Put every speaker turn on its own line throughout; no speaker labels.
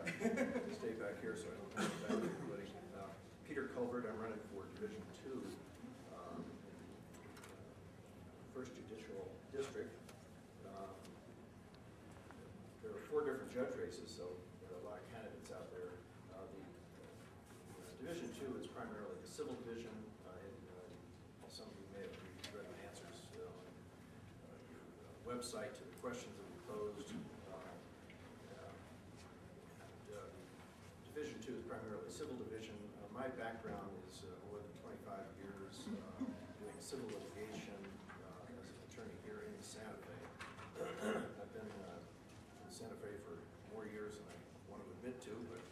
stay back here so I don't have to back everybody. Peter Culbert, I'm running for Division 2, First Judicial District. There are 4 different judge races, so there are a lot of candidates out there. Division 2 is primarily the civil division. Some of you may have read my answers on your website to the questions that we posed. Division 2 is primarily civil division. My background is more than 25 years doing civil litigation as an attorney here in Santa Fe. I've been in Santa Fe for more years than I want to admit to, but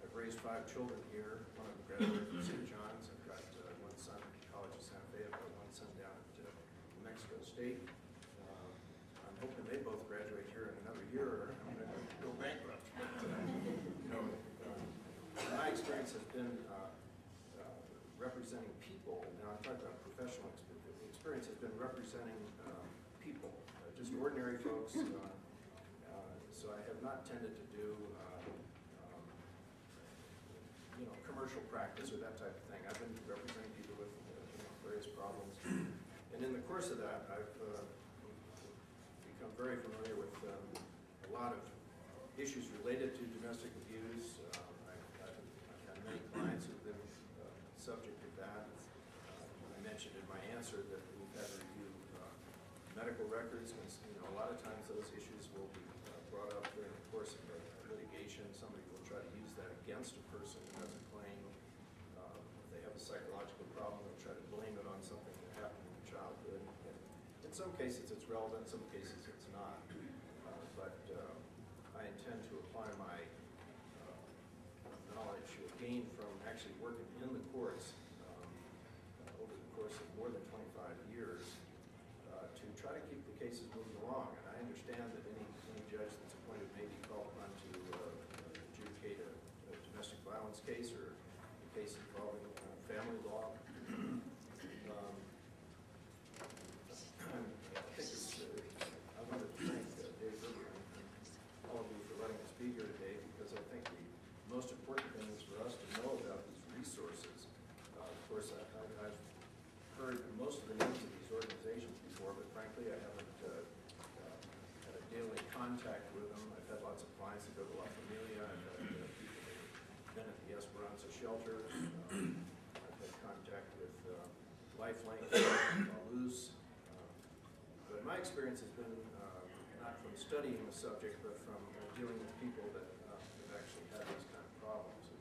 I've raised 5 children here. One of them graduated from St. John's. I've got one son at the College of Santa Fe. I've got one son down at New Mexico State. I'm hoping they both graduate here in another year, or I'm going to go bankrupt. But, you know, my experience has been representing people. Now I'm talking about professional experience. Has been representing people, just ordinary folks. So I have not tended to do you know, commercial practice or that type of thing. I've been representing people with you know, various problems, and in the course of that, I've become very familiar with a lot of issues related to domestic abuse. I've had many clients who've been subject to that. I mentioned in my answer that we've had to review medical records, and you know, a lot of times those issues will be brought up during the course of litigation. Somebody will try to use that against a person who has a claim. If they have a psychological problem, they'll try to blame it on something that happened in childhood. And in some cases it's relevant, in some cases it's not. But I intend to apply my knowledge gained from actually working in the courts over the course of more than 25 years to try to keep the cases moving along. And I understand that any judge that's appointed may be called upon to adjudicate a domestic violence case or a case involving family law. I want to thank Dave Berger and all of you for letting us be here today, because I think the most important thing is for us to know about these resources. Of course, I've heard most of the names of these organizations before, but frankly, I haven't had a daily contact with them. I've had lots of clients that go to La Familia. I've had people that have been at the Esperanza shelter. I've had contact with Lifelink, Loose. But my experience has been not from studying the subject, but from dealing with people that have actually had these kind of problems.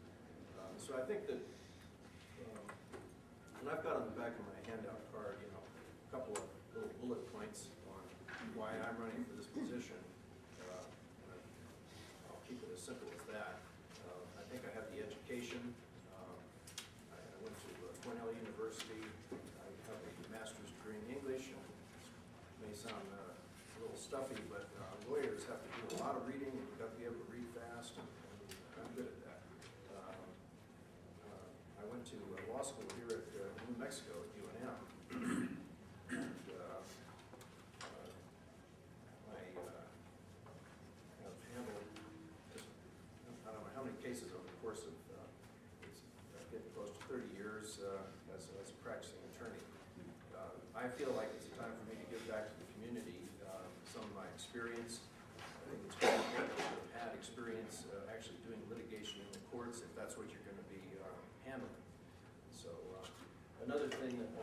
So I think that, and I've got on the back of my handout card, you know, a couple of little bullet points on why I'm running for this position. I'll keep it as simple as that. I think I have the education. I went to Cornell University. I have a master's degree in English. And it may sound a little stuffy, but lawyers have to do a lot of reading, and you've got to be able to read fast, and I'm good at that. I went to law school here at New Mexico at UNM, and I have handled just, I don't know how many cases over the course of getting close to 30 years as a practicing attorney. I feel like it's a time for me to give back to the community some of my experience. I think it's very important to have had experience actually doing litigation in the courts if that's what you're going to be handling. So another thing that,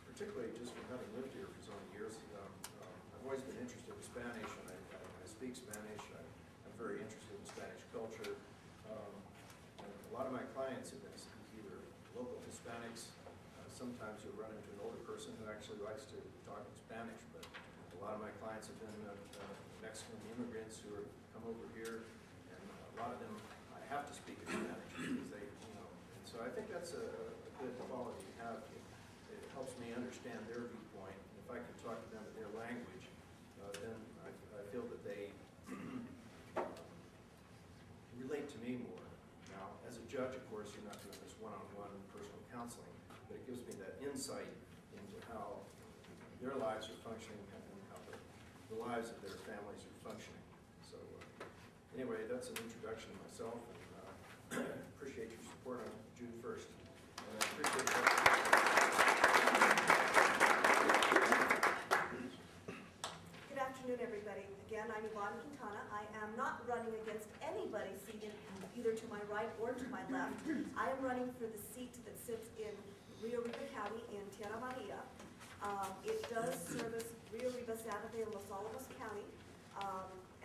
particularly just from having lived here for so many years, I've always been interested in Spanish, and I speak Spanish. I'm very interested in Spanish culture. And a lot of my clients have been either local Hispanics. Sometimes you'll run into an older person who actually likes to talk in Spanish, but a lot of my clients have been Mexican immigrants who have come over here, and a lot of them I have to speak in Spanish because they, you know, and so I think that's a good quality to have. It helps me understand their viewpoint. If I can talk to them in their language, then I feel that they relate to me more. Now, as a judge, of course, you're not doing this one-on-one personal counseling, but it gives me that insight into how their lives are functioning and how the lives of their families are functioning. So anyway, that's an introduction of myself, and appreciate your support on June 1st. And I appreciate that.
Good afternoon, everybody. Again, I'm Yvonne Quintana. I am not running against anybody seated either to my right or to my left. I am running for the seat that sits in Rio Riva County in Tierra Maria. It does service Rio Riva, Santa Fe, and Los Alamos County.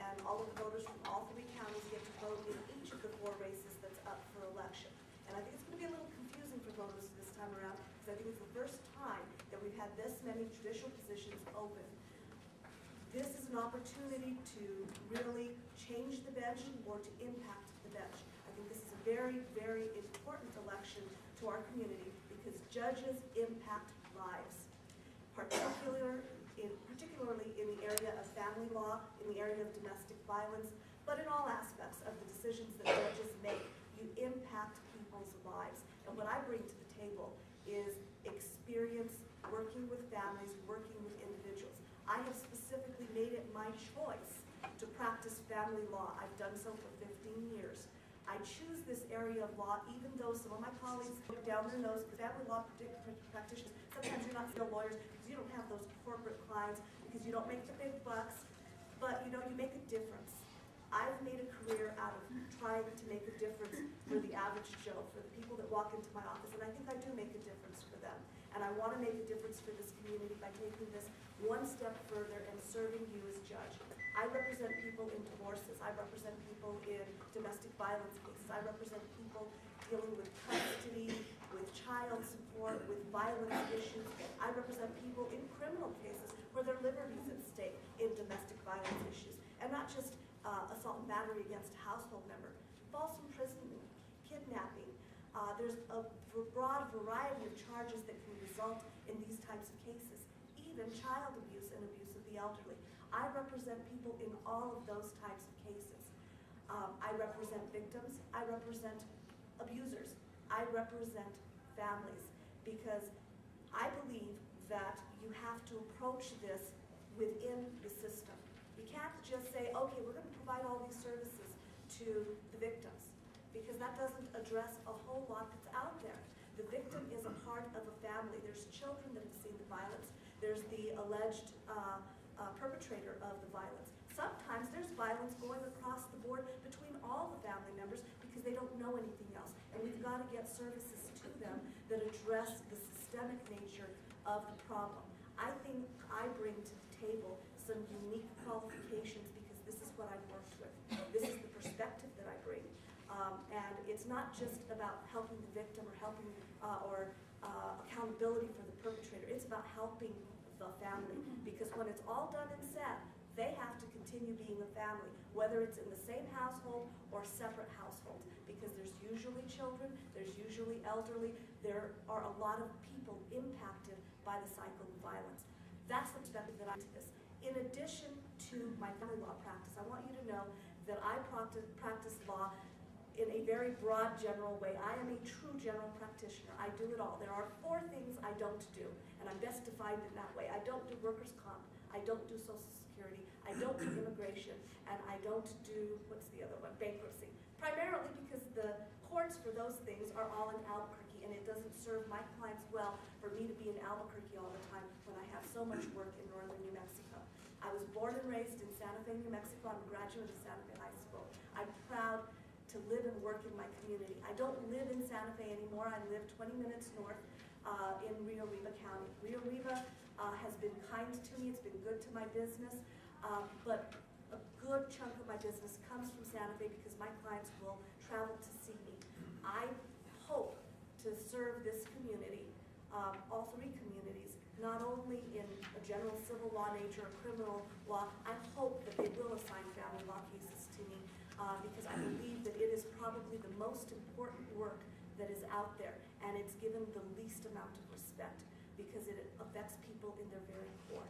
And all of the voters from all three counties get to vote in each of the 4 races that's up for election. And I think it's going to be a little confusing for voters this time around, because I think it's the first time that we've had this many judicial positions open. This is an opportunity to really change the bench or to impact the bench. I think this is a very, very important election to our community because judges impact lives, particularly in the area of family law, in the area of domestic violence, but in all aspects of the decisions that judges make, you impact people's lives. And what I bring to the table is experience working with families, working with individuals. I have specifically made it my choice to practice family law. I've done so for 15 years. I choose this area of law even though some of my colleagues look down their nose because family law practitioners, sometimes you're not still lawyers because you don't have those corporate clients, because you don't make the big bucks, but you make a difference. I've made a career out of trying to make a difference for the average Joe, for the people that walk into my office, and I think I do make a difference for them. And I want to make a difference for this community by taking this one step further and serving you as judge. I represent people in divorces. I represent people in domestic violence cases. I represent people dealing with custody, with child support, with violence issues. I represent people in criminal cases where their liberty's at stake in domestic violence issues. And not just assault and battery against a household member, false imprisonment, kidnapping. There's a broad variety of charges that can result in these types of cases, even child abuse and abuse of the elderly. I represent people in all of those types of cases. I represent victims. I represent abusers. I represent families because I believe that you have to approach this within the system. You can't just say, okay, we're going to provide all these services to the victims, because that doesn't address a whole lot that's out there. The victim is a part of a family. There's children that have seen the violence. There's the alleged perpetrator of the violence. Sometimes there's violence going across the board between all the family members because they don't know anything else. And we've got to get services to them that address the systemic nature of the problem. I think I bring to the table some unique qualifications because this is what I've worked with. This is the perspective that I bring. And it's not just about helping the victim or helping accountability for the perpetrator. It's about helping the family, because when it's all done and said, they have to continue being a family, whether it's in the same household or separate households, because there's usually children, there's usually elderly, there are a lot of people impacted by the cycle of violence. That's the perspective that I bring to this. In addition to my family law practice, I want you to know that I practice law in a very broad, general way. I am a true general practitioner. I do it all. There are 4 things I don't do, and I'm best defined in that way. I don't do workers' comp. I don't do Social Security. I don't do immigration, and I don't do, what's the other one, bankruptcy. Primarily because the courts for those things are all in Albuquerque, and it doesn't serve my clients well for me to be in Albuquerque all the time when I have so much work in northern New Mexico. I was born and raised in Santa Fe, New Mexico. I'm a graduate of Santa Fe High School. I'm proud to live and work in my community. I don't live in Santa Fe anymore. I live 20 minutes north in Rio Riva County. Rio Riva has been kind to me. It's been good to my business, but a good chunk of my business comes from Santa Fe because my clients will travel to see me. I hope to serve this community, all 3 communities, not only in a general civil law nature or criminal law. I hope that they will assign family law cases to me because I believe that it is probably the most important work that is out there, and it's given the least amount of respect because it affects people in their very core.